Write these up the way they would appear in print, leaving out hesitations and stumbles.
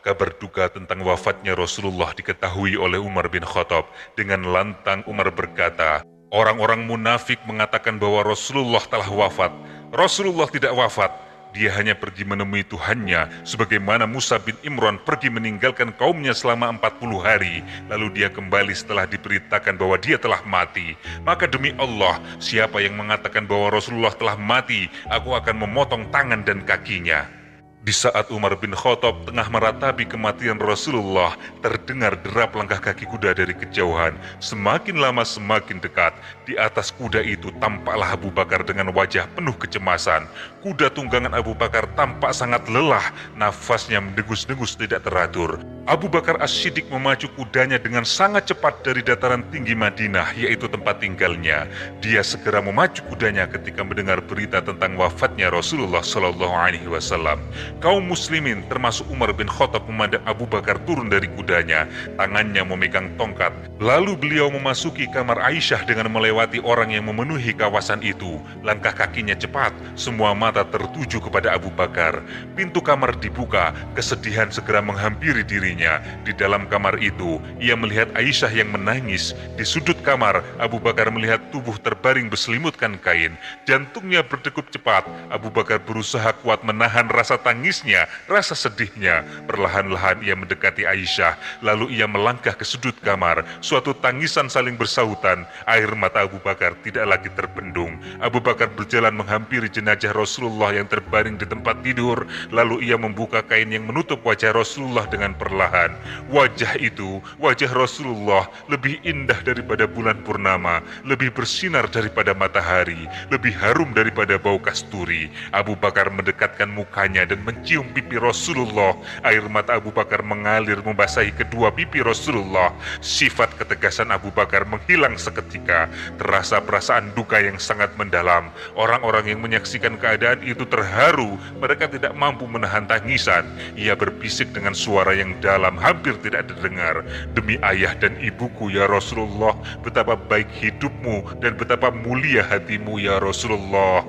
Kabar duka tentang wafatnya Rasulullah diketahui oleh Umar bin Khattab. Dengan lantang Umar berkata, orang-orang munafik mengatakan bahwa Rasulullah telah wafat. Rasulullah tidak wafat. Dia hanya pergi menemui Tuhannya, sebagaimana Musa bin Imran pergi meninggalkan kaumnya selama 40 hari, lalu dia kembali setelah diberitakan bahwa dia telah mati. Maka demi Allah, siapa yang mengatakan bahwa Rasulullah telah mati, aku akan memotong tangan dan kakinya. Di saat Umar bin Khattab tengah meratapi kematian Rasulullah, terdengar derap langkah kaki kuda dari kejauhan. Semakin lama semakin dekat. Di atas kuda itu tampaklah Abu Bakar dengan wajah penuh kecemasan. Kuda tunggangan Abu Bakar tampak sangat lelah, nafasnya mendengus-dengus tidak teratur. Abu Bakar As-Siddiq memacu kudanya dengan sangat cepat dari dataran tinggi Madinah, yaitu tempat tinggalnya. Dia segera memacu kudanya ketika mendengar berita tentang wafatnya Rasulullah SAW. Kaum muslimin termasuk Umar bin Khattab memandang Abu Bakar turun dari kudanya, tangannya memegang tongkat. Lalu beliau memasuki kamar Aisyah dengan melewati orang yang memenuhi kawasan itu. Langkah kakinya cepat, semua mata tertuju kepada Abu Bakar. Pintu kamar dibuka, kesedihan segera menghampiri dirinya. Di dalam kamar itu, ia melihat Aisyah yang menangis. Di sudut kamar, Abu Bakar melihat tubuh terbaring berselimutkan kain. Jantungnya berdegup cepat. Abu Bakar berusaha kuat menahan rasa tangisnya, rasa sedihnya. Perlahan-lahan ia mendekati Aisyah, lalu ia melangkah ke sudut kamar. Suatu tangisan saling bersahutan. Air mata Abu Bakar tidak lagi terbendung. Abu Bakar berjalan menghampiri jenazah Rasulullah yang terbaring di tempat tidur. Lalu ia membuka kain yang menutup wajah Rasulullah dengan perlahan. Wajah itu, wajah Rasulullah, lebih indah daripada bulan purnama, lebih bersinar daripada matahari, lebih harum daripada bau kasturi. Abu Bakar mendekatkan mukanya dan mencium pipi Rasulullah. Air mata Abu Bakar mengalir membasahi kedua pipi Rasulullah. Sifat ketegasan Abu Bakar menghilang seketika. Terasa perasaan duka yang sangat mendalam. Orang-orang yang menyaksikan keadaan itu terharu. Mereka tidak mampu menahan tangisan. Ia berbisik dengan suara yang dalam, hampir tidak terdengar. Demi ayah dan ibuku ya Rasulullah, betapa baik hidupmu dan betapa mulia hatimu ya Rasulullah.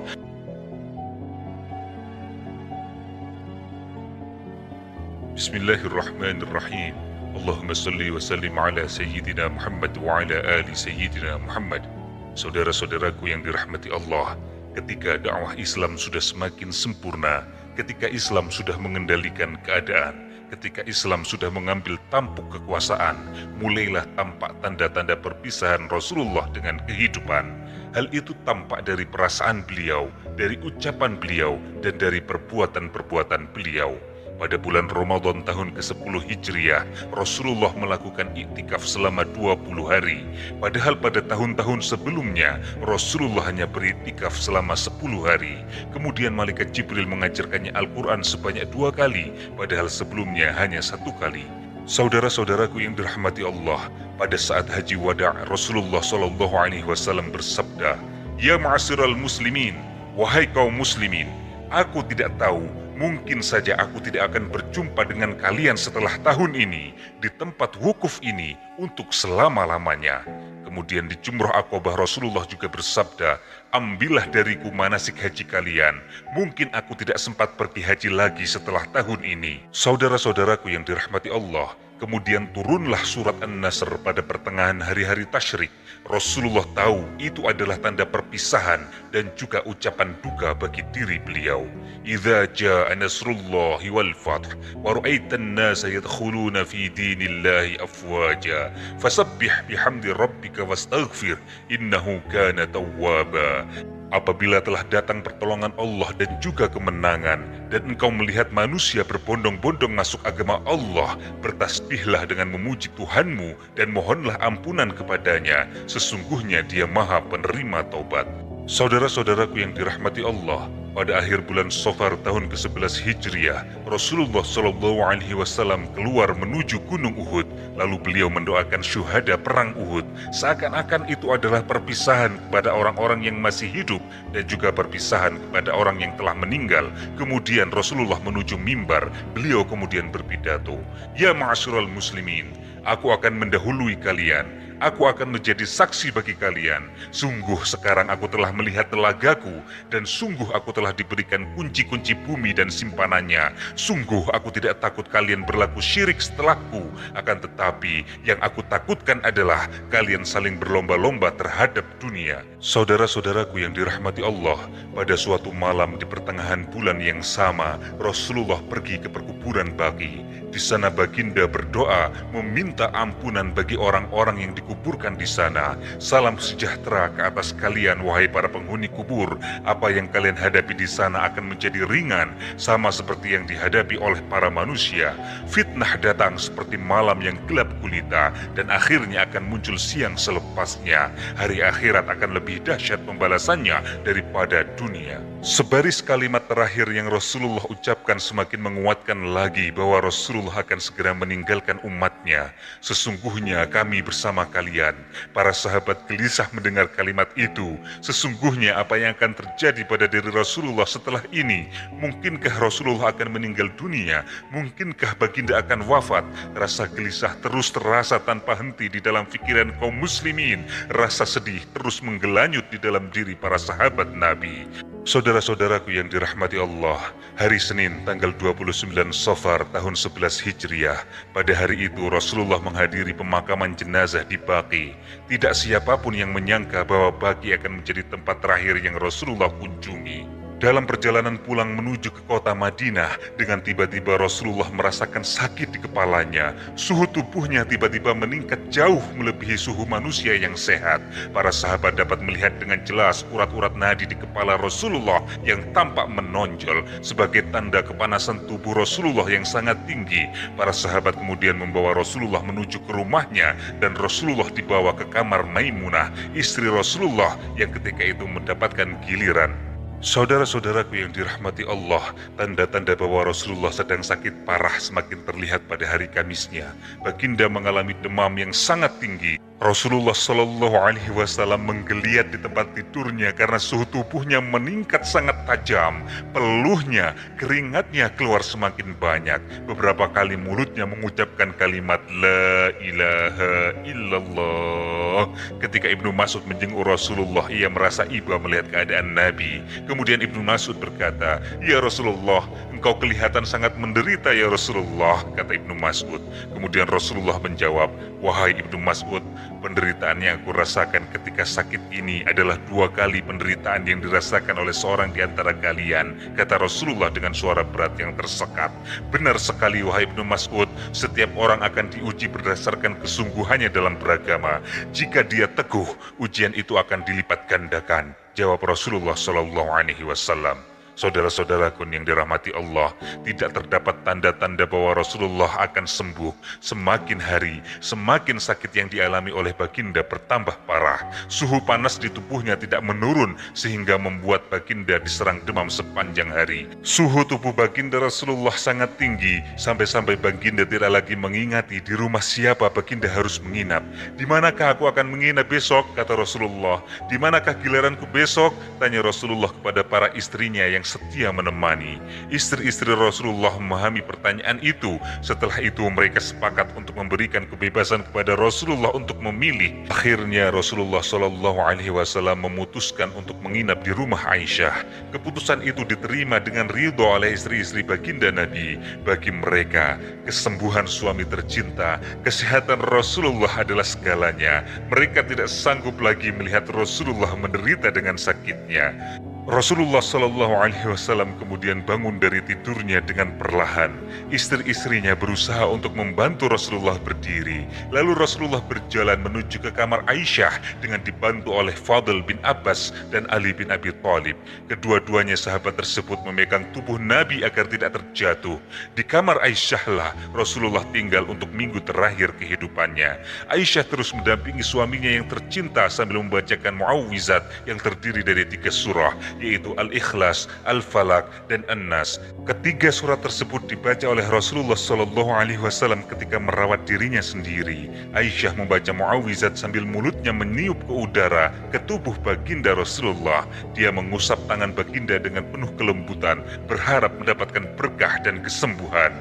Bismillahirrahmanirrahim. Allahumma salli wa sallim ala Sayyidina Muhammad wa ala ali Sayyidina Muhammad. Saudara-saudaraku yang dirahmati Allah, ketika dakwah Islam sudah semakin sempurna, ketika Islam sudah mengendalikan keadaan, ketika Islam sudah mengambil tampuk kekuasaan, mulailah tampak tanda-tanda perpisahan Rasulullah dengan kehidupan. Hal itu tampak dari perasaan beliau, dari ucapan beliau, dan dari perbuatan-perbuatan beliau. Pada bulan Ramadan tahun ke-10 Hijriah, Rasulullah melakukan iktikaf selama 20 hari. Padahal pada tahun-tahun sebelumnya, Rasulullah hanya beriktikaf selama 10 hari. Kemudian Malaikat Jibril mengajarkannya Al-Quran sebanyak 2 kali, padahal sebelumnya hanya 1 kali. Saudara-saudaraku yang dirahmati Allah, pada saat haji wada' Rasulullah SAW bersabda, "Ya ma'asyiral muslimin, wahai kaum muslimin, aku tidak tahu, mungkin saja aku tidak akan berjumpa dengan kalian setelah tahun ini, di tempat wukuf ini, untuk selama-lamanya." Kemudian di Jumrah Aqabah Rasulullah juga bersabda, "Ambillah dariku manasik haji kalian, mungkin aku tidak sempat pergi haji lagi setelah tahun ini." Saudara-saudaraku yang dirahmati Allah, kemudian turunlah surat An-Nasr pada pertengahan hari-hari tasyrik. Rasulullah tahu itu adalah tanda perpisahan dan juga ucapan duka bagi diri beliau. "Idza jaa nasrullahi wal fath wa ra'aitan nasa yadkhuluna fi dinillahi afwaja fasabbih bihamdi rabbika wastaghfir innahu kana tawwaba." Apabila telah datang pertolongan Allah dan juga kemenangan, dan engkau melihat manusia berbondong-bondong masuk agama Allah, bertasbihlah dengan memuji Tuhanmu dan mohonlah ampunan kepadanya. Sesungguhnya Dia Maha Penerima Taubat. Saudara-saudaraku yang dirahmati Allah, pada akhir bulan Safar tahun ke-11 Hijriah, Rasulullah SAW keluar menuju Gunung Uhud. Lalu beliau mendoakan syuhada perang Uhud. Seakan-akan itu adalah perpisahan kepada orang-orang yang masih hidup dan juga perpisahan kepada orang yang telah meninggal. Kemudian Rasulullah menuju mimbar. Beliau kemudian berpidato, "Ya ma'asyiral muslimin, aku akan mendahului kalian. aku akan menjadi saksi bagi kalian. Sungguh sekarang aku telah melihat telagaku, dan sungguh aku telah diberikan kunci-kunci bumi dan simpanannya. Sungguh aku tidak takut kalian berlaku syirik setelahku, akan tetapi yang aku takutkan adalah kalian saling berlomba-lomba terhadap dunia. Saudara-saudaraku yang dirahmati Allah, pada suatu malam di pertengahan bulan yang sama, Rasulullah pergi ke perkuburan Baqi. Di sana baginda berdoa meminta ampunan bagi orang-orang yang dikuburkan di sana. Salam sejahtera ke atas kalian, wahai para penghuni kubur. Apa yang kalian hadapi di sana akan menjadi ringan, sama seperti yang dihadapi oleh para manusia. Fitnah datang seperti malam yang gelap gulita, dan akhirnya akan muncul siang selepasnya. Hari akhirat akan lebih dahsyat pembalasannya daripada dunia. Sebaris kalimat terakhir yang Rasulullah ucapkan semakin menguatkan lagi bahwa Rasulullah akan segera meninggalkan umatnya. Sesungguhnya kami bersama kalian. Para sahabat gelisah mendengar kalimat itu. Sesungguhnya apa yang akan terjadi pada diri Rasulullah setelah ini? Mungkinkah Rasulullah akan meninggal dunia? Mungkinkah baginda akan wafat? Rasa gelisah terus terasa tanpa henti di dalam pikiran kaum muslimin. Rasa sedih terus menggelanyut di dalam diri para sahabat Nabi. Saudara-saudaraku yang dirahmati Allah, hari Senin tanggal 29 Safar tahun 11 Hijriah, pada hari itu Rasulullah menghadiri pemakaman jenazah di Baqi. Tidak siapapun yang menyangka bahwa Baqi akan menjadi tempat terakhir yang Rasulullah kunjungi. Dalam perjalanan pulang menuju ke kota Madinah, dengan tiba-tiba Rasulullah merasakan sakit di kepalanya. Suhu tubuhnya tiba-tiba meningkat jauh melebihi suhu manusia yang sehat. Para sahabat dapat melihat dengan jelas urat-urat nadi di kepala Rasulullah yang tampak menonjol sebagai tanda kepanasan tubuh Rasulullah yang sangat tinggi. Para sahabat kemudian membawa Rasulullah menuju ke rumahnya, dan Rasulullah dibawa ke kamar Maimunah, istri Rasulullah yang ketika itu mendapatkan giliran. Saudara-saudaraku yang dirahmati Allah, tanda-tanda bahwa Rasulullah sedang sakit parah semakin terlihat pada hari Kamisnya. Baginda mengalami demam yang sangat tinggi. Rasulullah Shallallahu Alaihi Wasallam menggeliat di tempat tidurnya karena suhu tubuhnya meningkat sangat tajam. Peluhnya, keringatnya keluar semakin banyak. Beberapa kali mulutnya mengucapkan kalimat La ilaha illallah. Ketika Ibnu Mas'ud menjenguk Rasulullah, ia merasa iba melihat keadaan Nabi. Kemudian Ibnu Mas'ud berkata, "Ya Rasulullah, engkau kelihatan sangat menderita ya Rasulullah," kata Ibnu Mas'ud. Kemudian Rasulullah menjawab, "Wahai Ibnu Mas'ud, penderitaan yang aku rasakan ketika sakit ini adalah 2 kali penderitaan yang dirasakan oleh seorang di antara kalian," kata Rasulullah dengan suara berat yang tersekat. "Benar sekali wahai Ibnu Mas'ud, setiap orang akan diuji berdasarkan kesungguhannya dalam beragama. Jika dia teguh, ujian itu akan dilipat gandakan," jawab Rasulullah Shallallahu Alaihi Wasallam. Saudara-saudaraku yang dirahmati Allah, tidak terdapat tanda-tanda bahwa Rasulullah akan sembuh. Semakin hari, semakin sakit yang dialami oleh baginda bertambah parah. Suhu panas di tubuhnya tidak menurun sehingga membuat baginda diserang demam sepanjang hari. Suhu tubuh baginda Rasulullah sangat tinggi, sampai-sampai baginda tidak lagi mengingati di rumah siapa baginda harus menginap. "Di manakah aku akan menginap besok?" kata Rasulullah. "Di manakah giliranku besok?" tanya Rasulullah kepada para istrinya yang setia menemani. Istri-istri Rasulullah memahami pertanyaan itu. Setelah itu mereka sepakat untuk memberikan kebebasan kepada Rasulullah untuk memilih. Akhirnya Rasulullah Shallallahu Alaihi Wasallam memutuskan untuk menginap di rumah Aisyah. Keputusan itu diterima dengan ridho oleh istri-istri baginda Nabi. Bagi mereka, kesembuhan suami tercinta, kesehatan Rasulullah adalah segalanya. Mereka tidak sanggup lagi melihat Rasulullah menderita dengan sakitnya. Rasulullah Shallallahu Alaihi Wasallam kemudian bangun dari tidurnya dengan perlahan. Istri-istrinya berusaha untuk membantu Rasulullah berdiri. Lalu Rasulullah berjalan menuju ke kamar Aisyah dengan dibantu oleh Fadl bin Abbas dan Ali bin Abi Thalib. Kedua-duanya sahabat tersebut memegang tubuh Nabi agar tidak terjatuh. Di kamar Aisyahlah Rasulullah tinggal untuk minggu terakhir kehidupannya. Aisyah terus mendampingi suaminya yang tercinta sambil membacakan muawwizat yang terdiri dari 3 surah, yaitu Al-Ikhlas, Al-Falaq, dan An-Nas. Ketiga surat tersebut dibaca oleh Rasulullah Shallallahu Alaihi Wasallam ketika merawat dirinya sendiri. Aisyah membaca muawwizat sambil mulutnya meniup ke udara ke tubuh baginda Rasulullah. Dia mengusap tangan baginda dengan penuh kelembutan, berharap mendapatkan berkah dan kesembuhan.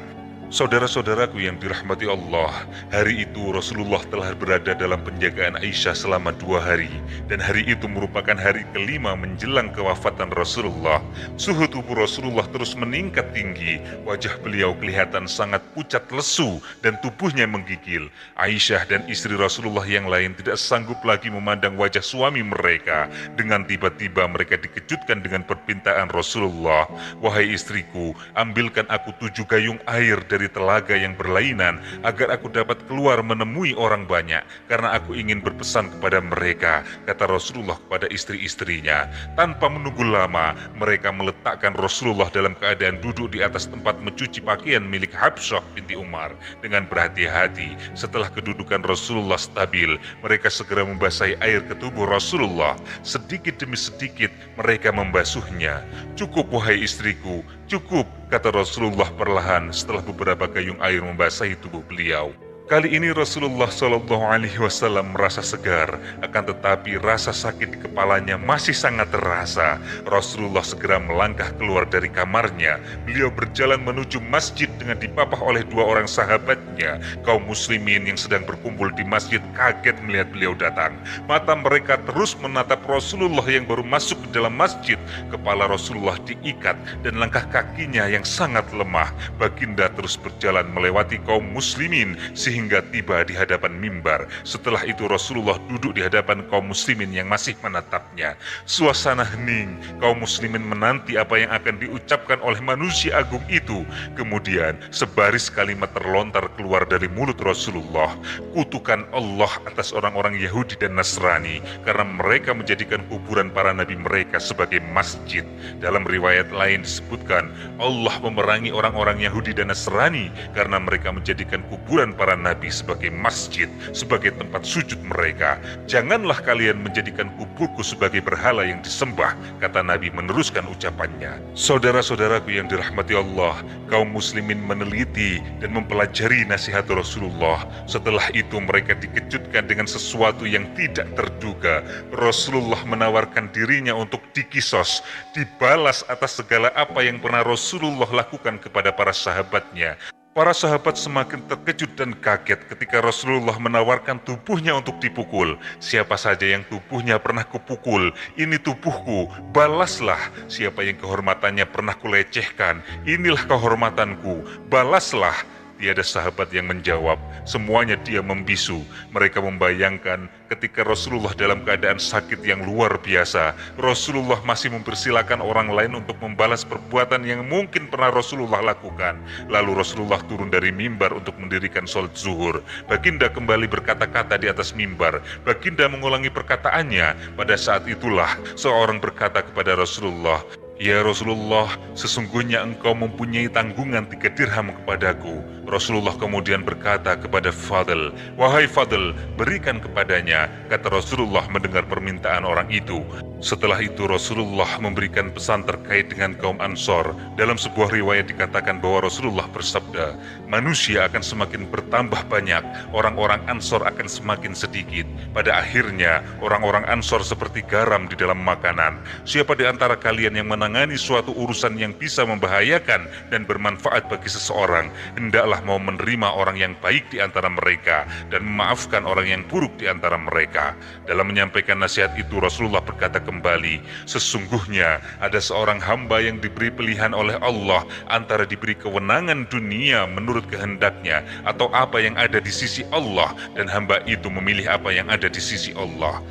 Saudara-saudaraku yang dirahmati Allah, hari itu Rasulullah telah berada dalam penjagaan Aisyah selama 2 hari, dan hari itu merupakan hari kelima menjelang kewafatan Rasulullah. Suhu tubuh Rasulullah terus meningkat tinggi, wajah beliau kelihatan sangat pucat lesu dan tubuhnya menggigil. Aisyah dan istri Rasulullah yang lain tidak sanggup lagi memandang wajah suami mereka. Dengan tiba-tiba mereka dikejutkan dengan permintaan Rasulullah, "Wahai istriku, ambilkan aku 7 gayung air dari telaga yang berlainan agar aku dapat keluar menemui orang banyak, karena aku ingin berpesan kepada mereka," kata Rasulullah kepada istri-istrinya. Tanpa menunggu lama, mereka meletakkan Rasulullah dalam keadaan duduk di atas tempat mencuci pakaian milik Habsyah binti Umar. Dengan berhati-hati, setelah kedudukan Rasulullah stabil, mereka segera membasahi air ke tubuh Rasulullah. Sedikit demi sedikit mereka membasuhnya. "Cukup wahai istriku, cukup," kata Rasulullah perlahan setelah beberapa gayung air membasahi tubuh beliau. Kali ini Rasulullah SAW merasa segar, akan tetapi rasa sakit di kepalanya masih sangat terasa. Rasulullah segera melangkah keluar dari kamarnya. Beliau berjalan menuju masjid dengan dipapah oleh 2 orang sahabatnya. Kaum muslimin yang sedang berkumpul di masjid kaget melihat beliau datang. Mata mereka terus menatap Rasulullah yang baru masuk ke dalam masjid. Kepala Rasulullah diikat dan langkah kakinya yang sangat lemah. Baginda terus berjalan melewati kaum muslimin hingga tiba di hadapan mimbar. Setelah itu Rasulullah duduk di hadapan kaum muslimin yang masih menatapnya. Suasana hening, kaum muslimin menanti apa yang akan diucapkan oleh manusia agung itu. Kemudian sebaris kalimat terlontar keluar dari mulut Rasulullah. "Kutukan Allah atas orang-orang Yahudi dan Nasrani, karena mereka menjadikan kuburan para nabi mereka sebagai masjid." Dalam riwayat lain disebutkan, Allah memerangi orang-orang Yahudi dan Nasrani karena mereka menjadikan kuburan para nabi sebagai masjid, sebagai tempat sujud mereka. "Janganlah kalian menjadikan kuburku sebagai berhala yang disembah," kata Nabi meneruskan ucapannya. Saudara-saudaraku yang dirahmati Allah, kaum muslimin meneliti dan mempelajari nasihat Rasulullah. Setelah itu mereka dikejutkan dengan sesuatu yang tidak terduga. Rasulullah menawarkan dirinya untuk dikisos, dibalas atas segala apa yang pernah Rasulullah lakukan kepada para sahabatnya. Para sahabat semakin terkejut dan kaget ketika Rasulullah menawarkan tubuhnya untuk dipukul. "Siapa saja yang tubuhnya pernah kupukul, ini tubuhku, balaslah. Siapa yang kehormatannya pernah kulecehkan, inilah kehormatanku, balaslah." Tiada sahabat yang menjawab, semuanya diam membisu. Mereka membayangkan ketika Rasulullah dalam keadaan sakit yang luar biasa, Rasulullah masih mempersilakan orang lain untuk membalas perbuatan yang mungkin pernah Rasulullah lakukan. Lalu Rasulullah turun dari mimbar untuk mendirikan sholat zuhur. Baginda kembali berkata-kata di atas mimbar. Baginda mengulangi perkataannya. Pada saat itulah seorang berkata kepada Rasulullah, "Ya Rasulullah, sesungguhnya engkau mempunyai tanggungan 3 dirham kepadaku." Rasulullah kemudian berkata kepada Fadl, "Wahai Fadl, berikan kepadanya," kata Rasulullah mendengar permintaan orang itu. Setelah itu Rasulullah memberikan pesan terkait dengan kaum Ansor. Dalam sebuah riwayat dikatakan bahwa Rasulullah bersabda, "Manusia akan semakin bertambah banyak, orang-orang Ansor akan semakin sedikit. Pada akhirnya orang-orang Ansor seperti garam di dalam makanan. Siapa di antara kalian yang menangani suatu urusan yang bisa membahayakan dan bermanfaat bagi seseorang, hendaklah mau menerima orang yang baik di antara mereka dan memaafkan orang yang buruk di antara mereka." Dalam menyampaikan nasihat itu Rasulullah berkata kembali, "Sesungguhnya ada seorang hamba yang diberi pilihan oleh Allah antara diberi kewenangan dunia menurut kehendaknya atau apa yang ada di sisi Allah, dan hamba itu memilih apa yang ada di sisi Allah."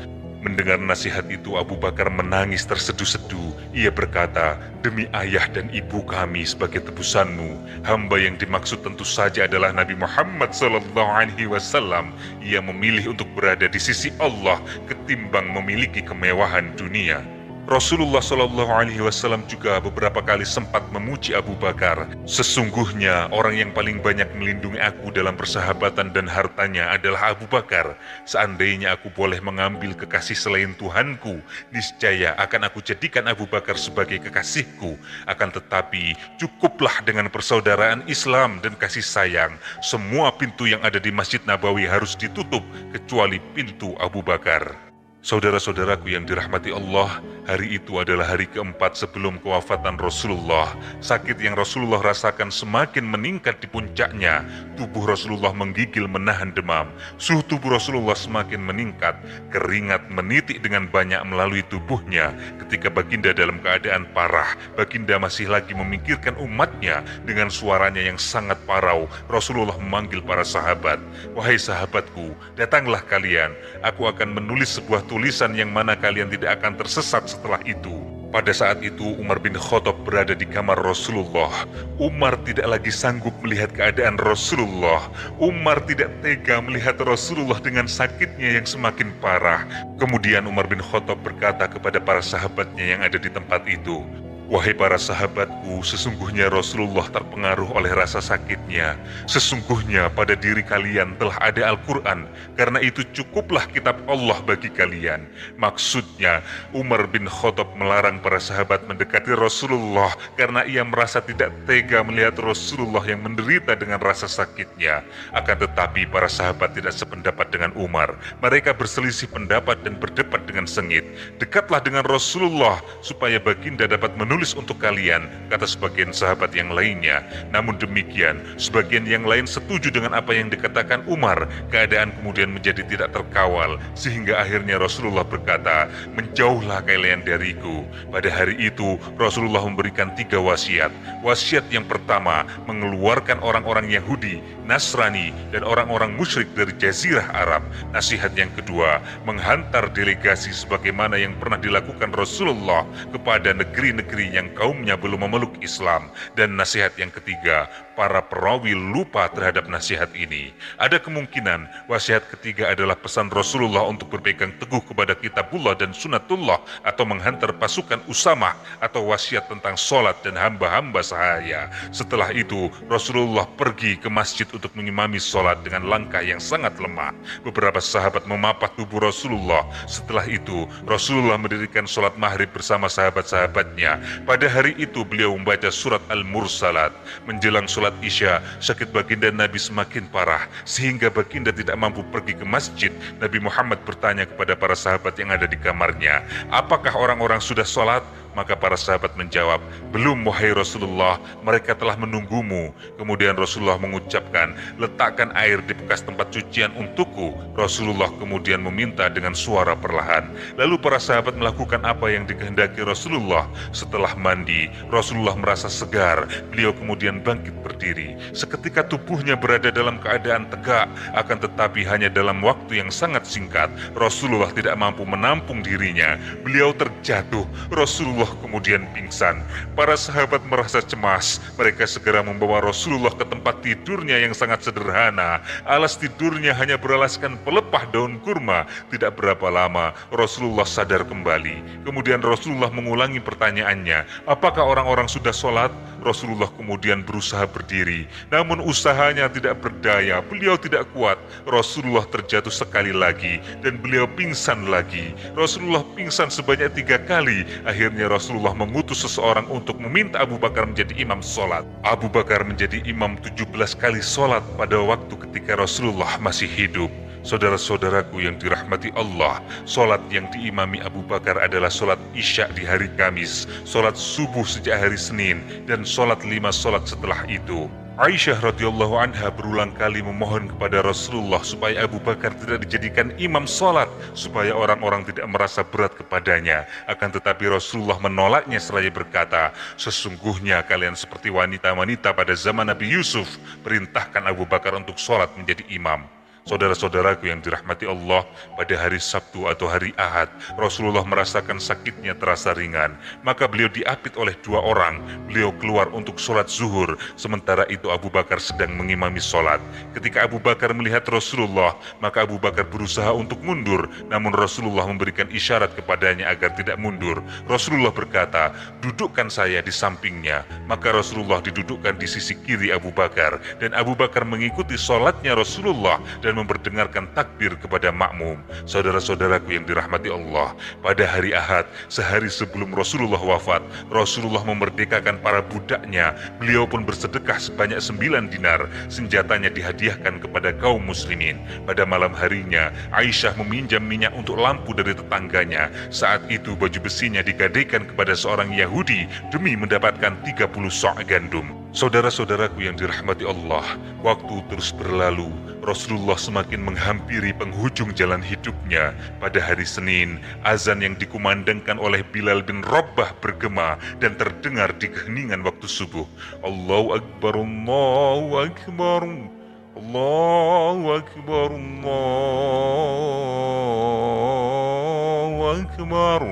Mendengar nasihat itu Abu Bakar menangis terseduh-seduh. Ia berkata, "Demi ayah dan ibu kami sebagai tebusanmu." Hamba yang dimaksud tentu saja adalah Nabi Muhammad SAW. Ia memilih untuk berada di sisi Allah ketimbang memiliki kemewahan dunia. Rasulullah SAW juga beberapa kali sempat memuji Abu Bakar. "Sesungguhnya orang yang paling banyak melindungi aku dalam persahabatan dan hartanya adalah Abu Bakar. Seandainya aku boleh mengambil kekasih selain Tuhanku, niscaya akan aku jadikan Abu Bakar sebagai kekasihku. Akan tetapi cukuplah dengan persaudaraan Islam dan kasih sayang. Semua pintu yang ada di Masjid Nabawi harus ditutup kecuali pintu Abu Bakar." Saudara-saudaraku yang dirahmati Allah, hari itu adalah hari keempat sebelum kewafatan Rasulullah. Sakit yang Rasulullah rasakan semakin meningkat di puncaknya. Tubuh Rasulullah menggigil menahan demam. Suhu tubuh Rasulullah semakin meningkat. Keringat menitik dengan banyak melalui tubuhnya. Ketika baginda dalam keadaan parah, baginda masih lagi memikirkan umatnya. Dengan suaranya yang sangat parau, Rasulullah memanggil para sahabat. Wahai sahabatku, datanglah kalian. Aku akan menulis sebuah tulisan yang mana kalian tidak akan tersesat setelah itu. Pada saat itu Umar bin Khattab berada di kamar Rasulullah. Umar tidak lagi sanggup melihat keadaan Rasulullah. Umar tidak tega melihat Rasulullah dengan sakitnya yang semakin parah. Kemudian Umar bin Khattab berkata kepada para sahabatnya yang ada di tempat itu, "Wahai para sahabatku, sesungguhnya Rasulullah terpengaruh oleh rasa sakitnya. Sesungguhnya pada diri kalian telah ada Al-Quran, karena itu cukuplah kitab Allah bagi kalian." Maksudnya, Umar bin Khattab melarang para sahabat mendekati Rasulullah karena ia merasa tidak tega melihat Rasulullah yang menderita dengan rasa sakitnya. Akan tetapi para sahabat tidak sependapat dengan Umar. Mereka berselisih pendapat dan berdebat dengan sengit. "Dekatlah dengan Rasulullah supaya baginda dapat menulis untuk kalian," kata sebagian sahabat yang lainnya. Namun demikian, sebagian yang lain setuju dengan apa yang dikatakan Umar. Keadaan kemudian menjadi tidak terkawal, sehingga akhirnya Rasulullah berkata, "Menjauhlah kalian dariku." Pada hari itu, Rasulullah memberikan 3 wasiat. Wasiat yang pertama, mengeluarkan orang-orang Yahudi, Nasrani, dan orang-orang musyrik dari Jazirah Arab. Nasihat yang kedua, menghantar delegasi sebagaimana yang pernah dilakukan Rasulullah kepada negeri-negeri yang kaumnya belum memeluk Islam. Dan nasihat yang ketiga, para perawi lupa terhadap nasihat ini. Ada kemungkinan wasiat ketiga adalah pesan Rasulullah untuk berpegang teguh kepada kitabullah dan sunatullah, atau menghantar pasukan Usamah, atau wasiat tentang sholat dan hamba-hamba sahaya. Setelah itu Rasulullah pergi ke masjid untuk mengimami sholat dengan langkah yang sangat lemah. Beberapa sahabat memapah tubuh Rasulullah. Setelah itu Rasulullah mendirikan sholat maghrib bersama sahabat-sahabatnya. Pada hari itu beliau membaca surat Al-Mursalat. Menjelang sholat Isya, sakit baginda Nabi semakin parah sehingga baginda tidak mampu pergi ke masjid. Nabi Muhammad bertanya kepada para sahabat yang ada di kamarnya, "Apakah orang-orang sudah sholat?" Maka para sahabat menjawab, "Belum wahai Rasulullah, mereka telah menunggumu." Kemudian Rasulullah mengucapkan, "Letakkan air di bekas tempat cucian untukku." Rasulullah kemudian meminta dengan suara perlahan. Lalu para sahabat melakukan apa yang dikehendaki Rasulullah. Setelah mandi, Rasulullah merasa segar. Beliau kemudian bangkit berdiri. Seketika tubuhnya berada dalam keadaan tegak, akan tetapi hanya dalam waktu yang sangat singkat. Rasulullah tidak mampu menampung dirinya. Beliau terjatuh. Rasulullah kemudian pingsan. Para sahabat merasa cemas. Mereka segera membawa Rasulullah ke tempat tidurnya yang sangat sederhana. Alas tidurnya hanya beralaskan pelepah daun kurma. Tidak berapa lama Rasulullah sadar kembali. Kemudian Rasulullah mengulangi pertanyaannya, "Apakah orang-orang sudah sholat?" Rasulullah kemudian berusaha berdiri, namun usahanya tidak berdaya. Beliau tidak kuat. Rasulullah terjatuh sekali lagi dan beliau pingsan lagi. Rasulullah pingsan sebanyak 3 kali. Akhirnya Rasulullah mengutus seseorang untuk meminta Abu Bakar menjadi imam sholat. Abu Bakar menjadi imam 17 kali sholat pada waktu ketika Rasulullah masih hidup. Saudara-saudaraku yang dirahmati Allah, sholat yang diimami Abu Bakar adalah sholat Isya di hari Kamis, sholat subuh sejak hari Senin, dan sholat 5 sholat setelah itu. Aisyah radhiyallahu anha berulang kali memohon kepada Rasulullah supaya Abu Bakar tidak dijadikan imam sholat, supaya orang-orang tidak merasa berat kepadanya. Akan tetapi Rasulullah menolaknya seraya berkata, "Sesungguhnya kalian seperti wanita-wanita pada zaman Nabi Yusuf. Perintahkan Abu Bakar untuk sholat menjadi imam." Saudara-saudaraku yang dirahmati Allah, pada hari Sabtu atau hari Ahad, Rasulullah merasakan sakitnya terasa ringan. Maka beliau diapit oleh 2 orang. Beliau keluar untuk sholat zuhur, sementara itu Abu Bakar sedang mengimami sholat. Ketika Abu Bakar melihat Rasulullah, maka Abu Bakar berusaha untuk mundur, namun Rasulullah memberikan isyarat kepadanya agar tidak mundur. Rasulullah berkata, "Dudukkan saya di sampingnya." Maka Rasulullah didudukkan di sisi kiri Abu Bakar, dan Abu Bakar mengikuti sholatnya Rasulullah dan dan memperdengarkan takbir kepada makmum. Saudara-saudaraku yang dirahmati Allah, pada hari Ahad, sehari sebelum Rasulullah wafat, Rasulullah memerdekakan para budaknya. Beliau pun bersedekah sebanyak 9 dinar. Senjatanya dihadiahkan kepada kaum muslimin. Pada malam harinya, Aisyah meminjam minyak untuk lampu dari tetangganya. Saat itu baju besinya digadaikan kepada seorang Yahudi demi mendapatkan 30 sok gandum. Saudara-saudaraku yang dirahmati Allah, waktu terus berlalu. Rasulullah semakin menghampiri penghujung jalan hidupnya. Pada hari Senin, azan yang dikumandangkan oleh Bilal bin Rabah bergema dan terdengar di keheningan waktu subuh. Allahu Akbar, Allahu Akbar, Allahu Akbar, Allahu Akbar.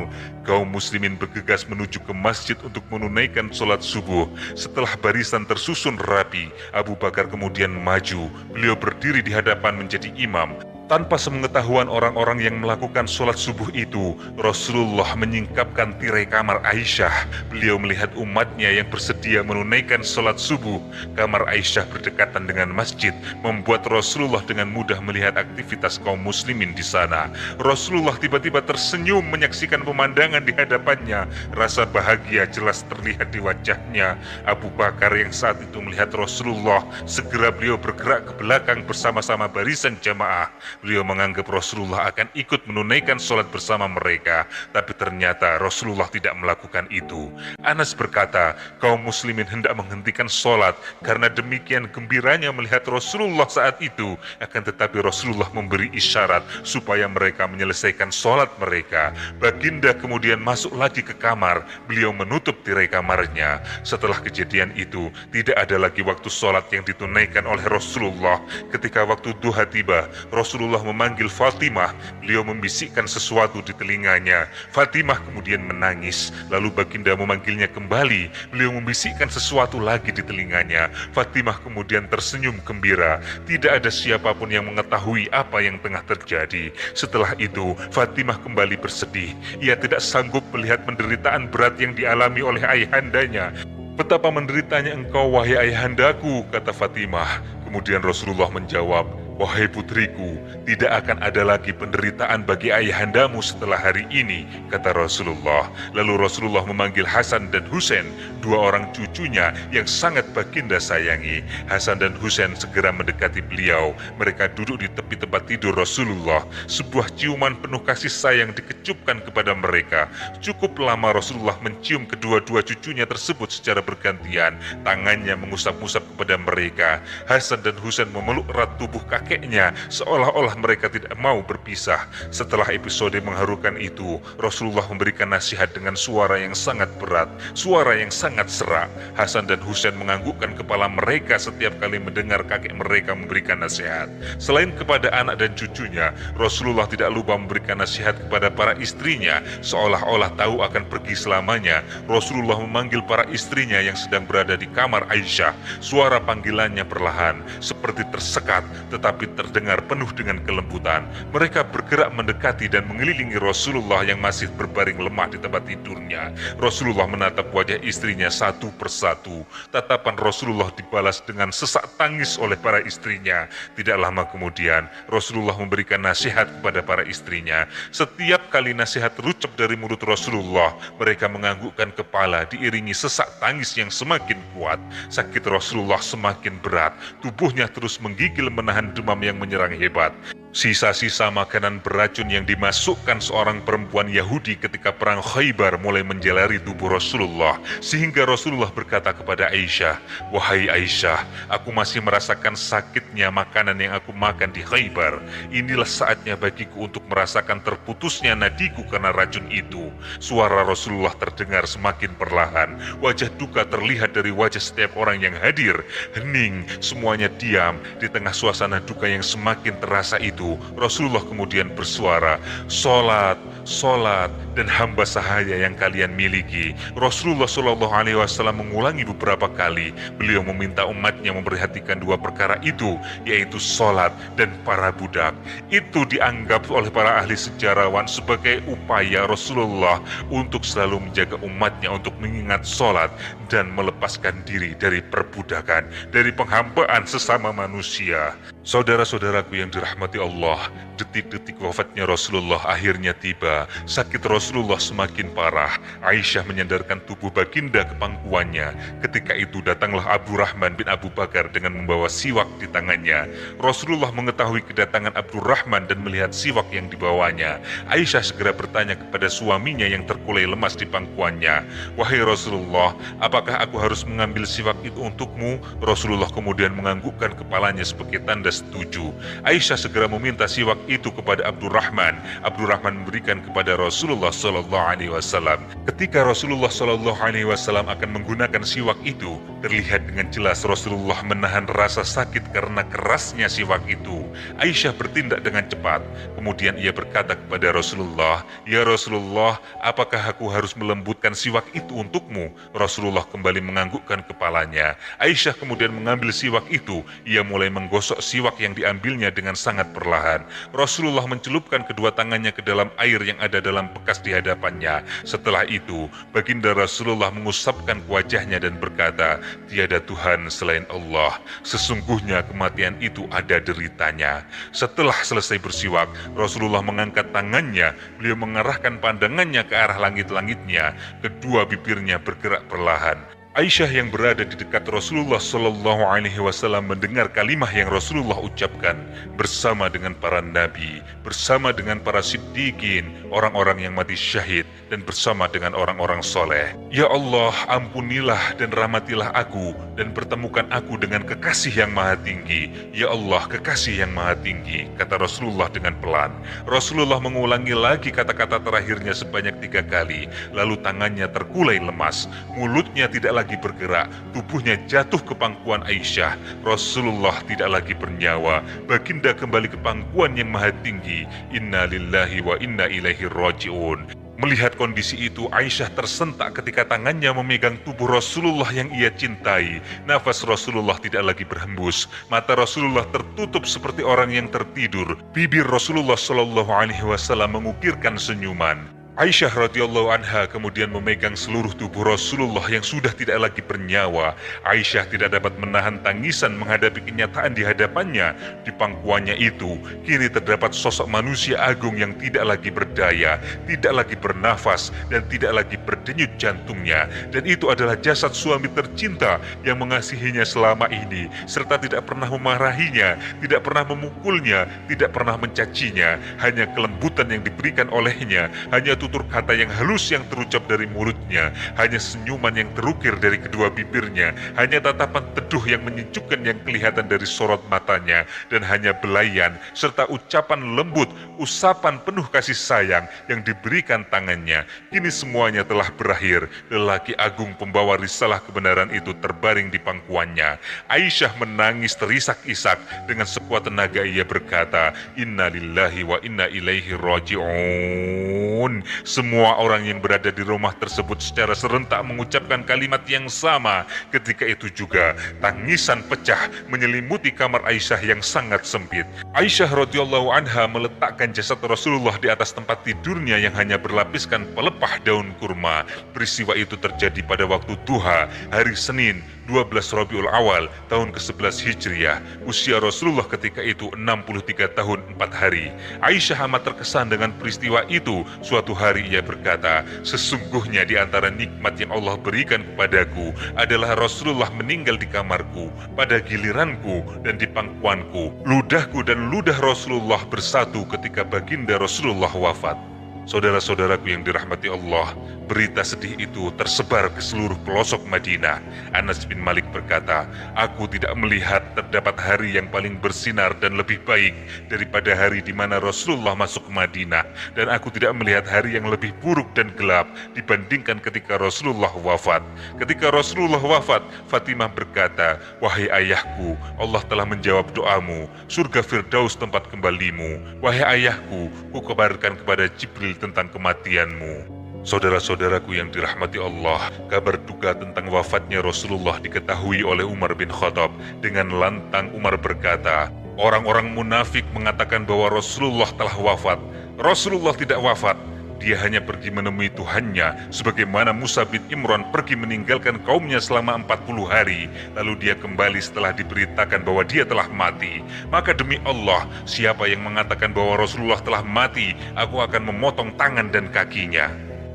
Kaum muslimin bergegas menuju ke masjid untuk menunaikan sholat subuh. Setelah barisan tersusun rapi, Abu Bakar kemudian maju. Beliau berdiri di hadapan menjadi imam. Tanpa sepengetahuan orang-orang yang melakukan sholat subuh itu, Rasulullah menyingkapkan tirai kamar Aisyah. Beliau melihat umatnya yang bersedia menunaikan sholat subuh. Kamar Aisyah berdekatan dengan masjid, membuat Rasulullah dengan mudah melihat aktivitas kaum muslimin di sana. Rasulullah tiba-tiba tersenyum menyaksikan pemandangan di hadapannya. Rasa bahagia jelas terlihat di wajahnya. Abu Bakar yang saat itu melihat Rasulullah, segera beliau bergerak ke belakang bersama-sama barisan jamaah. Beliau menganggap Rasulullah akan ikut menunaikan sholat bersama mereka, tapi ternyata Rasulullah tidak melakukan itu. Anas berkata, kaum muslimin hendak menghentikan sholat karena demikian gembiranya melihat Rasulullah saat itu. Akan tetapi Rasulullah memberi isyarat supaya mereka menyelesaikan sholat mereka. Baginda kemudian masuk lagi ke kamar. Beliau menutup tirai kamarnya. Setelah kejadian itu, tidak ada lagi waktu sholat yang ditunaikan oleh Rasulullah. Ketika waktu duha tiba, Rasulullah memanggil Fatimah. Beliau membisikkan sesuatu di telinganya. Fatimah kemudian menangis. Lalu baginda memanggilnya kembali. Beliau membisikkan sesuatu lagi di telinganya. Fatimah kemudian tersenyum gembira. Tidak ada siapapun yang mengetahui apa yang tengah terjadi. Setelah itu, Fatimah kembali bersedih. Ia tidak sanggup melihat penderitaan berat yang dialami oleh ayahandanya. Betapa menderitanya engkau, wahai ayahandaku, kata Fatimah. Kemudian Rasulullah menjawab, wahai putriku, tidak akan ada lagi penderitaan bagi ayahandamu setelah hari ini, kata Rasulullah. Lalu Rasulullah memanggil Hasan dan Husain, dua orang cucunya yang sangat baginda sayangi. Hasan dan Husain segera mendekati beliau. Mereka duduk di tepi tempat tidur Rasulullah. Sebuah ciuman penuh kasih sayang dikecupkan kepada mereka. Cukup lama Rasulullah mencium kedua-dua cucunya tersebut secara bergantian. Tangannya mengusap-usap kepada mereka. Hasan dan Husain memeluk erat tubuh kakeknya, seolah-olah mereka tidak mau berpisah. Setelah episode mengharukan itu, Rasulullah memberikan nasihat dengan suara yang sangat berat, suara yang sangat serak. Hasan dan Husain menganggukkan kepala mereka setiap kali mendengar kakek mereka memberikan nasihat. Selain kepada anak dan cucunya, Rasulullah tidak lupa memberikan nasihat kepada para istrinya, seolah-olah tahu akan pergi selamanya. Rasulullah memanggil para istrinya yang sedang berada di kamar Aisyah. Suara panggilannya perlahan, seperti tersekat, tetapi terdengar penuh dengan kelembutan. Mereka bergerak mendekati dan mengelilingi Rasulullah yang masih berbaring lemah di tempat tidurnya. Rasulullah menatap wajah istrinya satu persatu. Tatapan Rasulullah dibalas dengan sesak tangis oleh para istrinya. Tidak lama kemudian, Rasulullah memberikan nasihat kepada para istrinya. Setiap kali nasihat terucap dari mulut Rasulullah, mereka menganggukkan kepala diiringi sesak tangis yang semakin kuat. Sakit Rasulullah semakin berat. Tubuhnya terus menggigil menahan demam yang menyerang hebat. Sisa-sisa makanan beracun yang dimasukkan seorang perempuan Yahudi ketika perang Khaybar mulai menjalari tubuh Rasulullah, sehingga Rasulullah berkata kepada Aisyah, wahai Aisyah, aku masih merasakan sakitnya makanan yang aku makan di Khaybar. Inilah saatnya bagiku untuk merasakan terputusnya nadiku karena racun itu. Suara Rasulullah terdengar semakin perlahan. Wajah duka terlihat dari wajah setiap orang yang hadir. Hening, semuanya diam. Di tengah suasana duka yang semakin terasa itu, itu, Rasulullah kemudian bersuara, "Sholat, sholat, dan hamba sahaya yang kalian miliki." Rasulullah Shallallahu Alaihi Wasallam mengulangi beberapa kali. Beliau meminta umatnya memperhatikan dua perkara itu, yaitu sholat dan para budak. Itu dianggap oleh para ahli sejarawan sebagai upaya Rasulullah untuk selalu menjaga umatnya untuk mengingat sholat dan melepaskan diri dari perbudakan, dari penghambaan sesama manusia. Saudara-saudaraku yang dirahmati Allah, detik-detik wafatnya Rasulullah akhirnya tiba. Sakit Rasulullah semakin parah. Aisyah menyandarkan tubuh baginda ke pangkuannya. Ketika itu datanglah Abdurrahman bin Abu Bakar dengan membawa siwak di tangannya. Rasulullah mengetahui kedatangan Abdurrahman dan melihat siwak yang dibawanya. Aisyah segera bertanya kepada suaminya yang terkulai lemas di pangkuannya, "Wahai Rasulullah, apakah aku harus mengambil siwak itu untukmu?" Rasulullah kemudian menganggukkan kepalanya sebagai tanda setuju. Aisyah segera meminta siwak itu kepada Abdurrahman. Abdurrahman memberikan kepada Rasulullah Shallallahu Alaihi Wasallam. Ketika Rasulullah Shallallahu Alaihi Wasallam akan menggunakan siwak itu, terlihat dengan jelas Rasulullah menahan rasa sakit karena kerasnya siwak itu. Aisyah bertindak dengan cepat. Kemudian ia berkata kepada Rasulullah, "Ya Rasulullah, apakah aku harus melembutkan siwak itu untukmu?" Rasulullah kembali menganggukkan kepalanya. Aisyah kemudian mengambil siwak itu. Ia mulai menggosok siwak yang diambilnya dengan sangat perlahan. Rasulullah mencelupkan kedua tangannya ke dalam air yang ada dalam bekas di hadapannya. Setelah itu, baginda Rasulullah mengusapkan ke wajahnya dan berkata, "Tiada Tuhan selain Allah. Sesungguhnya kematian itu ada deritanya." Setelah selesai bersiwak, Rasulullah mengangkat tangannya. Beliau mengarahkan pandangannya ke arah langit-langitnya. Kedua bibirnya bergerak perlahan. Aisyah yang berada di dekat Rasulullah Shallallahu Alaihi Wasallam mendengar kalimah yang Rasulullah ucapkan, bersama dengan para nabi, bersama dengan para siddiqin, orang-orang yang mati syahid, dan bersama dengan orang-orang soleh. "Ya Allah, ampunilah dan rahmatilah aku, dan pertemukan aku dengan kekasih yang maha tinggi. Ya Allah, kekasih yang maha tinggi," kata Rasulullah dengan pelan. Rasulullah mengulangi lagi kata-kata terakhirnya sebanyak 3 kali, lalu tangannya terkulai lemas, mulutnya tidak lagi bergerak, tubuhnya jatuh ke pangkuan Aisyah. Rasulullah tidak lagi bernyawa. Baginda kembali ke pangkuan yang maha tinggi. Inna lillahi wa inna ilaihi raji'un. Melihat kondisi itu, Aisyah tersentak ketika tangannya memegang tubuh Rasulullah yang ia cintai. Nafas Rasulullah tidak lagi berhembus. Mata Rasulullah tertutup seperti orang yang tertidur. Bibir Rasulullah Shallallahu Alaihi Wasallam mengukirkan senyuman. Aisyah radhiyallahu anha kemudian memegang seluruh tubuh Rasulullah yang sudah tidak lagi bernyawa. Aisyah tidak dapat menahan tangisan menghadapi kenyataan di hadapannya. Di pangkuannya itu, kini terdapat sosok manusia agung yang tidak lagi berdaya, tidak lagi bernafas, dan tidak lagi berdenyut jantungnya. Dan itu adalah jasad suami tercinta yang mengasihinya selama ini, serta tidak pernah memarahinya, tidak pernah memukulnya, tidak pernah mencacinya. Hanya kelembutan yang diberikan olehnya, hanya tutur kata yang halus yang terucap dari mulutnya, hanya senyuman yang terukir dari kedua bibirnya, hanya tatapan teduh yang menyejukkan yang kelihatan dari sorot matanya, dan hanya belayan serta ucapan lembut, usapan penuh kasih sayang yang diberikan tangannya. Kini semuanya telah berakhir. Lelaki agung pembawa risalah kebenaran itu terbaring di pangkuannya. Aisyah menangis terisak-isak. Dengan sekuat tenaga ia berkata, "Inna lillahi wa inna ilaihi raji'un." Semua orang yang berada di rumah tersebut secara serentak mengucapkan kalimat yang sama. Ketika itu juga tangisan pecah menyelimuti kamar Aisyah yang sangat sempit. Aisyah radhiyallahu anha meletakkan jasad Rasulullah di atas tempat tidurnya yang hanya berlapiskan pelepah daun kurma. Peristiwa itu terjadi pada waktu duha, hari Senin 12 Rabiul Awal tahun ke-11 Hijriah. Usia Rasulullah ketika itu 63 tahun 4 hari. Aisyah amat terkesan dengan peristiwa itu. Suatu hari ia berkata, "Sesungguhnya di antara nikmat yang Allah berikan kepadaku adalah Rasulullah meninggal di kamarku, pada giliranku dan di pangkuanku. Ludahku dan ludah Rasulullah bersatu ketika baginda Rasulullah wafat." Saudara-saudaraku yang dirahmati Allah, berita sedih itu tersebar ke seluruh pelosok Madinah. Anas bin Malik berkata, "Aku tidak melihat terdapat hari yang paling bersinar dan lebih baik daripada hari di mana Rasulullah masuk ke Madinah, dan aku tidak melihat hari yang lebih buruk dan gelap dibandingkan ketika Rasulullah wafat." Ketika Rasulullah wafat, Fatimah berkata, "Wahai ayahku, Allah telah menjawab doamu. Surga Firdaus tempat kembalimu. Wahai ayahku, ku kabarkan kepada Jibril tentang kematianmu." Saudara-saudaraku yang dirahmati Allah, kabar duka tentang wafatnya Rasulullah diketahui oleh Umar bin Khattab. Dengan lantang Umar berkata, "Orang-orang munafik mengatakan bahwa Rasulullah telah wafat. Rasulullah tidak wafat. Dia hanya pergi menemui Tuhannya, sebagaimana Musa bin Imran pergi meninggalkan kaumnya selama 40 hari, lalu dia kembali setelah diberitakan bahwa dia telah mati. Maka demi Allah, siapa yang mengatakan bahwa Rasulullah telah mati, aku akan memotong tangan dan kakinya."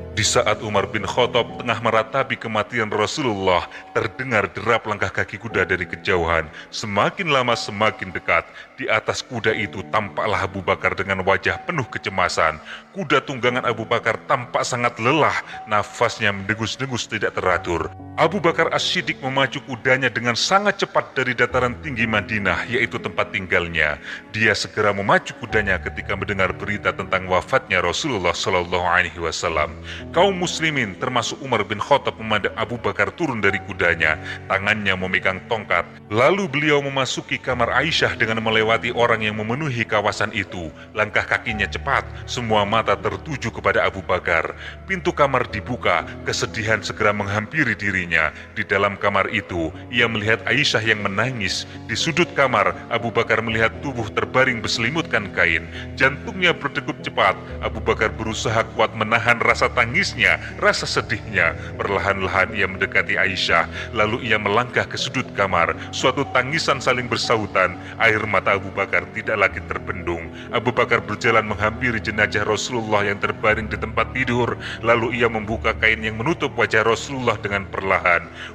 Di saat Umar bin Khattab tengah meratapi kematian Rasulullah, terdengar derap langkah kaki kuda dari kejauhan. Semakin lama semakin dekat. Di atas kuda itu tampaklah Abu Bakar dengan wajah penuh kecemasan. Kuda tunggangan Abu Bakar tampak sangat lelah, nafasnya mendengus-dengus tidak teratur. Abu Bakar As-Siddiq memacu kudanya dengan sangat cepat dari dataran tinggi Madinah, yaitu tempat tinggalnya. Dia segera memacu kudanya ketika mendengar berita tentang wafatnya Rasulullah SAW. Kaum muslimin termasuk Umar bin Khattab memandang Abu Bakar turun dari kudanya, tangannya memegang tongkat. Lalu beliau memasuki kamar Aisyah dengan melewati orang yang memenuhi kawasan itu. Langkah kakinya cepat, semua mata tertuju kepada Abu Bakar. Pintu kamar dibuka, kesedihan segera menghampiri dirinya. Di dalam kamar itu, ia melihat Aisyah yang menangis. Di sudut kamar, Abu Bakar melihat tubuh terbaring berselimutkan kain. Jantungnya berdegup cepat. Abu Bakar berusaha kuat menahan rasa tangisnya, rasa sedihnya. Perlahan-lahan ia mendekati Aisyah, lalu ia melangkah ke sudut kamar. Suatu tangisan saling bersahutan. Air mata Abu Bakar tidak lagi terbendung. Abu Bakar berjalan menghampiri jenazah Rasulullah yang terbaring di tempat tidur. Lalu ia membuka kain yang menutup wajah Rasulullah dengan perlahan.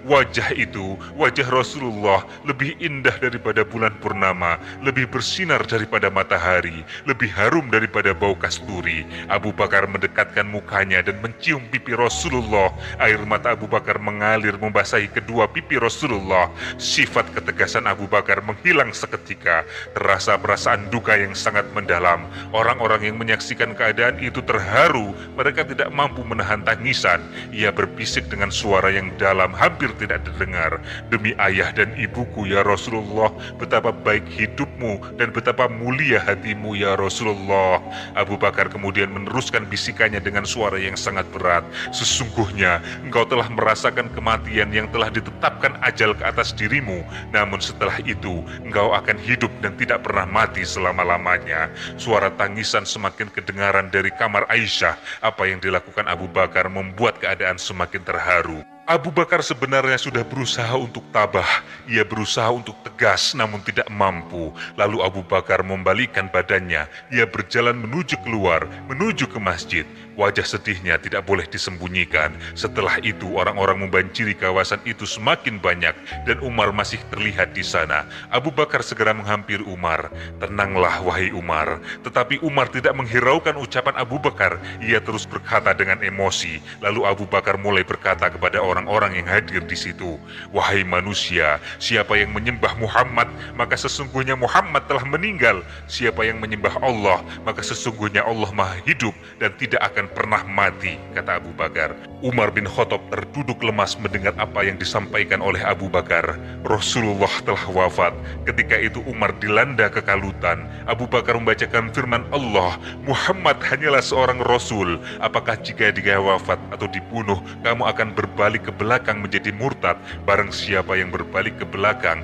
Wajah itu, wajah Rasulullah, lebih indah daripada bulan purnama, lebih bersinar daripada matahari, lebih harum daripada bau kasturi. Abu Bakar mendekatkan mukanya dan mencium pipi Rasulullah. Air mata Abu Bakar mengalir membasahi kedua pipi Rasulullah. Sifat ketegasan Abu Bakar menghilang seketika. Terasa perasaan duka yang sangat mendalam. Orang-orang yang menyaksikan keadaan itu terharu. Mereka tidak mampu menahan tangisan. Ia berbisik dengan suara yang dalam, hampir tidak terdengar. "Demi ayah dan ibuku ya Rasulullah, betapa baik hidupmu dan betapa mulia hatimu ya Rasulullah." Abu Bakar kemudian meneruskan bisikannya dengan suara yang sangat berat. "Sesungguhnya engkau telah merasakan kematian yang telah ditetapkan ajal ke atas dirimu. Namun setelah itu engkau akan hidup dan tidak pernah mati selama-lamanya." Suara tangisan semakin kedengaran dari kamar Aisyah. Apa yang dilakukan Abu Bakar membuat keadaan semakin terharu. Abu Bakar sebenarnya sudah berusaha untuk tabah. Ia berusaha untuk tegas namun tidak mampu. Lalu Abu Bakar membalikkan badannya. Ia berjalan menuju keluar, menuju ke masjid. Wajah sedihnya tidak boleh disembunyikan. Setelah itu orang-orang membanjiri kawasan itu semakin banyak dan Umar masih terlihat di sana. Abu Bakar segera menghampiri Umar. "Tenanglah wahai Umar." Tetapi Umar tidak menghiraukan ucapan Abu Bakar. Ia terus berkata dengan emosi. Lalu Abu Bakar mulai berkata kepada orang-orang yang hadir di situ, "Wahai manusia, siapa yang menyembah Muhammad, maka sesungguhnya Muhammad telah meninggal. Siapa yang menyembah Allah, maka sesungguhnya Allah Maha Hidup dan tidak akan pernah mati," kata Abu Bakar. Umar bin Khattab terduduk lemas mendengar apa yang disampaikan oleh Abu Bakar. Rasulullah telah wafat. Ketika itu Umar dilanda kekalutan. Abu Bakar membacakan firman Allah, "Muhammad hanyalah seorang Rasul. Apakah jika dia wafat atau dibunuh, kamu akan berbalik ke belakang menjadi murtad? Barang siapa yang berbalik ke belakang,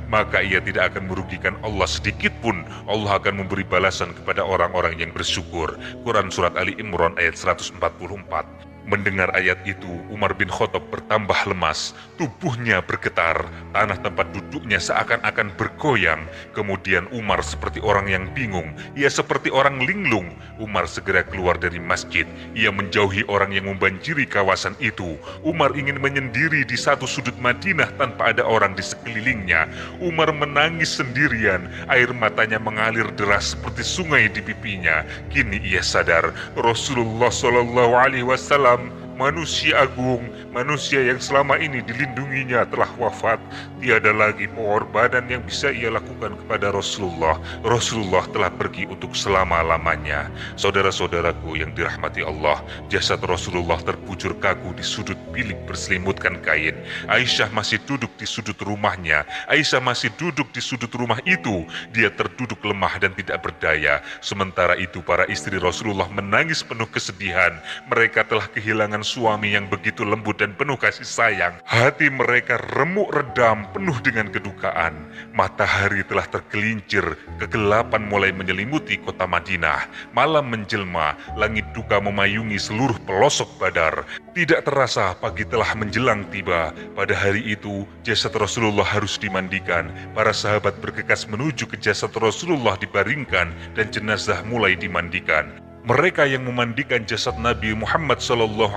maka ia tidak akan merugikan Allah sedikit pun. Allah akan memberi balasan kepada orang-orang yang bersyukur." Quran Surat Ali Imran ayat 144. Mendengar ayat itu, Umar bin Khattab bertambah lemas. tubuhnya bergetar, tanah tempat duduknya seakan-akan bergoyang. Kemudian Umar seperti orang yang bingung, ia seperti orang linglung. Umar segera keluar dari masjid, ia menjauhi orang yang membanjiri kawasan itu. Umar ingin menyendiri di satu sudut Madinah tanpa ada orang di sekelilingnya. Umar menangis sendirian, air matanya mengalir deras seperti sungai di pipinya. Kini ia sadar, Rasulullah SAW, manusia agung, manusia yang selama ini dilindunginya telah wafat. Tiada lagi pengorbanan yang bisa ia lakukan kepada Rasulullah. Rasulullah telah pergi untuk selama-lamanya. Saudara-saudaraku yang dirahmati Allah, jasad Rasulullah terbujur kaku di sudut bilik berselimutkan kain. Aisyah masih duduk di sudut rumahnya. Aisyah masih duduk di sudut rumah itu. Dia terduduk lemah dan tidak berdaya. Sementara itu para istri Rasulullah menangis penuh kesedihan. Mereka telah kehilangan suami yang begitu lembut dan penuh kasih sayang. Hati mereka remuk redam penuh dengan kedukaan. Matahari telah tergelincir, kegelapan mulai menyelimuti kota Madinah. Malam menjelma, langit duka memayungi seluruh pelosok Badar. Tidak terasa pagi telah menjelang tiba. Pada hari itu, jasad Rasulullah harus dimandikan. Para sahabat bergegas menuju ke jasad Rasulullah dibaringkan dan jenazah mulai dimandikan. Mereka yang memandikan jasad Nabi Muhammad SAW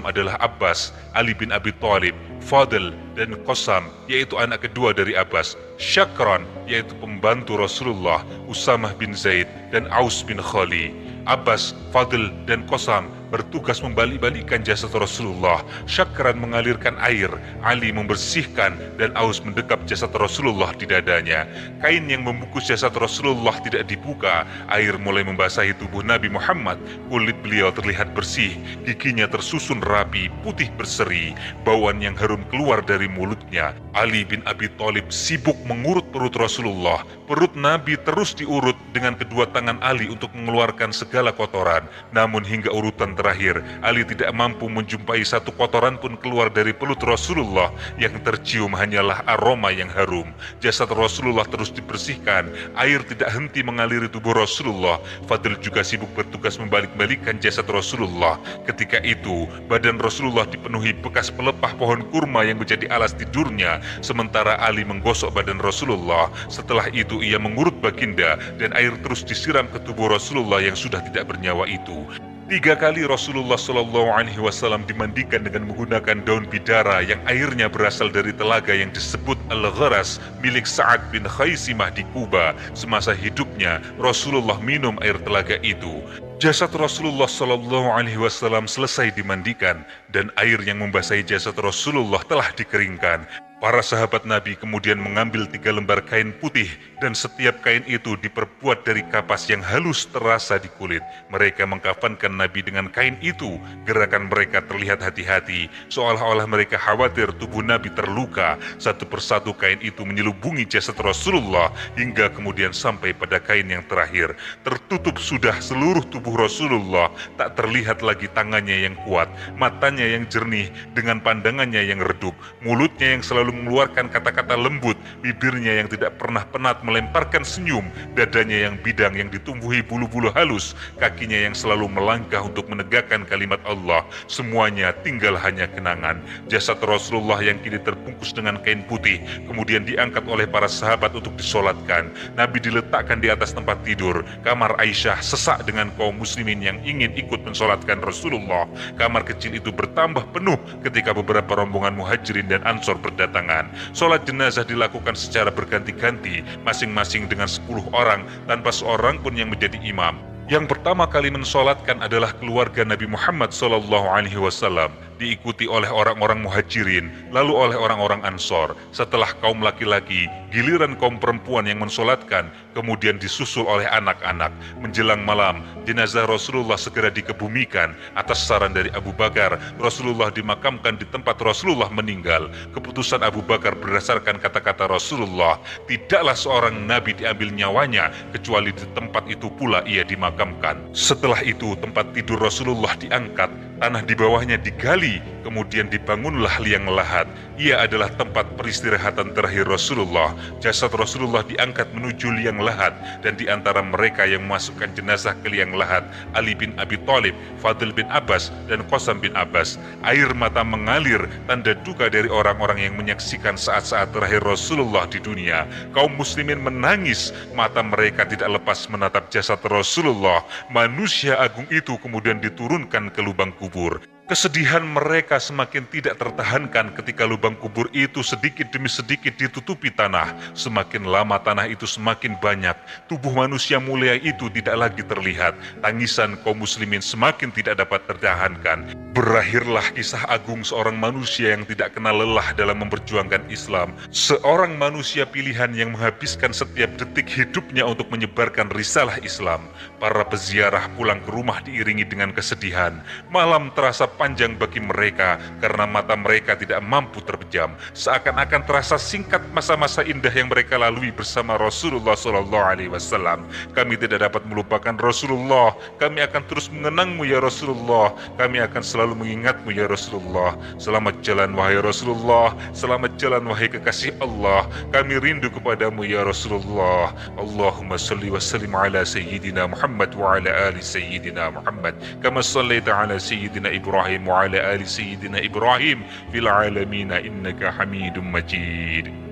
adalah Abbas, Ali bin Abi Thalib, Fadl, dan Qasam, yaitu anak kedua dari Abbas, Syakran, yaitu pembantu Rasulullah, Usamah bin Zaid, dan Aus bin Khali. Abbas, Fadl, dan Qasam bertugas membalik-balikkan jasad Rasulullah. Syakran mengalirkan air, Ali membersihkan, dan Aus mendekap jasad Rasulullah di dadanya. Kain yang membungkus jasad Rasulullah tidak dibuka. Air mulai membasahi tubuh Nabi Muhammad. Kulit beliau terlihat bersih, giginya tersusun rapi, putih berseri. Bauan yang harum keluar dari mulutnya. Ali bin Abi Thalib sibuk mengurut perut Rasulullah. Perut Nabi terus diurut dengan kedua tangan Ali untuk mengeluarkan segala kotoran. Namun hingga urutan terakhir, Ali tidak mampu menjumpai satu kotoran pun keluar dari perut Rasulullah. Yang tercium hanyalah aroma yang harum. Jasad Rasulullah terus dibersihkan. Air tidak henti mengaliri tubuh Rasulullah. Fadl juga sibuk bertugas membalik-balikkan jasad Rasulullah. Ketika itu, badan Rasulullah dipenuhi bekas pelepah pohon kurma yang menjadi alas tidurnya, sementara Ali menggosok badan Rasulullah. Setelah itu ia mengurut baginda dan air terus disiram ke tubuh Rasulullah yang sudah tidak bernyawa itu. 3 kali Rasulullah SAW dimandikan dengan menggunakan daun bidara yang airnya berasal dari telaga yang disebut Al-Gharas milik Sa'ad bin Khaisimah di Kuba. Semasa hidupnya Rasulullah minum air telaga itu. Jasad Rasulullah SAW selesai dimandikan dan air yang membasahi jasad Rasulullah telah dikeringkan. Para sahabat Nabi kemudian mengambil 3 lembar kain putih dan setiap kain itu diperbuat dari kapas yang halus terasa di kulit. Mereka mengkafankan Nabi dengan kain itu. Gerakan mereka terlihat hati-hati, seolah-olah mereka khawatir tubuh Nabi terluka. Satu persatu kain itu menyelubungi jasad Rasulullah hingga kemudian sampai pada kain yang terakhir. Tertutup sudah seluruh tubuh Rasulullah, tak terlihat lagi tangannya yang kuat, matanya yang jernih dengan pandangannya yang redup, mulutnya yang selalu mengeluarkan kata-kata lembut, bibirnya yang tidak pernah penat melemparkan senyum, dadanya yang bidang yang ditumbuhi bulu-bulu halus, kakinya yang selalu melangkah untuk menegakkan kalimat Allah. Semuanya tinggal hanya kenangan. Jasad Rasulullah yang kini terbungkus dengan kain putih kemudian diangkat oleh para sahabat untuk disolatkan. Nabi diletakkan di atas tempat tidur. Kamar Aisyah sesak dengan kaum muslimin yang ingin ikut mensolatkan Rasulullah. Kamar kecil itu bertambah penuh ketika beberapa rombongan muhajirin dan ansor berdatangan. Sholat jenazah dilakukan secara berganti-ganti, masing-masing dengan 10 orang tanpa seorang pun yang menjadi imam. Yang pertama kali mensolatkan adalah keluarga Nabi Muhammad SAW, diikuti oleh orang-orang muhajirin, lalu oleh orang-orang ansor. Setelah kaum laki-laki, giliran kaum perempuan yang mensolatkan, kemudian disusul oleh anak-anak. Menjelang malam, jenazah Rasulullah segera dikebumikan. Atas saran dari Abu Bakar, Rasulullah dimakamkan di tempat Rasulullah meninggal. Keputusan Abu Bakar berdasarkan kata-kata Rasulullah, tidaklah seorang nabi diambil nyawanya kecuali di tempat itu pula ia dimakamkan. Setelah itu tempat tidur Rasulullah diangkat, tanah di bawahnya digali Ali, kemudian dibangunlah liang lahat. Ia adalah tempat peristirahatan terakhir Rasulullah. Jasad Rasulullah diangkat menuju liang lahat, dan di antara mereka yang memasukkan jenazah ke liang lahat, Ali bin Abi Thalib, Fadl bin Abbas, dan Qasam bin Abbas. Air mata mengalir, tanda duka dari orang-orang yang menyaksikan saat-saat terakhir Rasulullah di dunia. Kaum muslimin menangis, mata mereka tidak lepas menatap jasad Rasulullah. Manusia agung itu kemudian diturunkan ke lubang kubur. Kesedihan mereka semakin tidak tertahankan ketika lubang kubur itu sedikit demi sedikit ditutupi tanah. Semakin lama tanah itu semakin banyak. Tubuh manusia mulia itu tidak lagi terlihat. Tangisan kaum muslimin semakin tidak dapat tertahankan. Berakhirlah kisah agung seorang manusia yang tidak kenal lelah dalam memperjuangkan Islam. Seorang manusia pilihan yang menghabiskan setiap detik hidupnya untuk menyebarkan risalah Islam. Para peziarah pulang ke rumah diiringi dengan kesedihan. Malam terasa panjang bagi mereka karena mata mereka tidak mampu terpejam. Seakan-akan terasa singkat masa-masa indah yang mereka lalui bersama Rasulullah SAW. Kami tidak dapat melupakan Rasulullah. Kami akan terus mengenangmu ya Rasulullah. Kami akan selalu mengingatmu ya Rasulullah. Selamat jalan wahai Rasulullah. Selamat jalan wahai kekasih Allah. Kami rindu kepadamu ya Rasulullah. Allahumma salli wa sallim ala Sayyidina Muhammad wa ala ali Sayyidina Muhammad. Kama sallaita ala Sayyidina Ibrahim wa ala ali Sayyidina Ibrahim fil alamin innaka Hamidum Majid.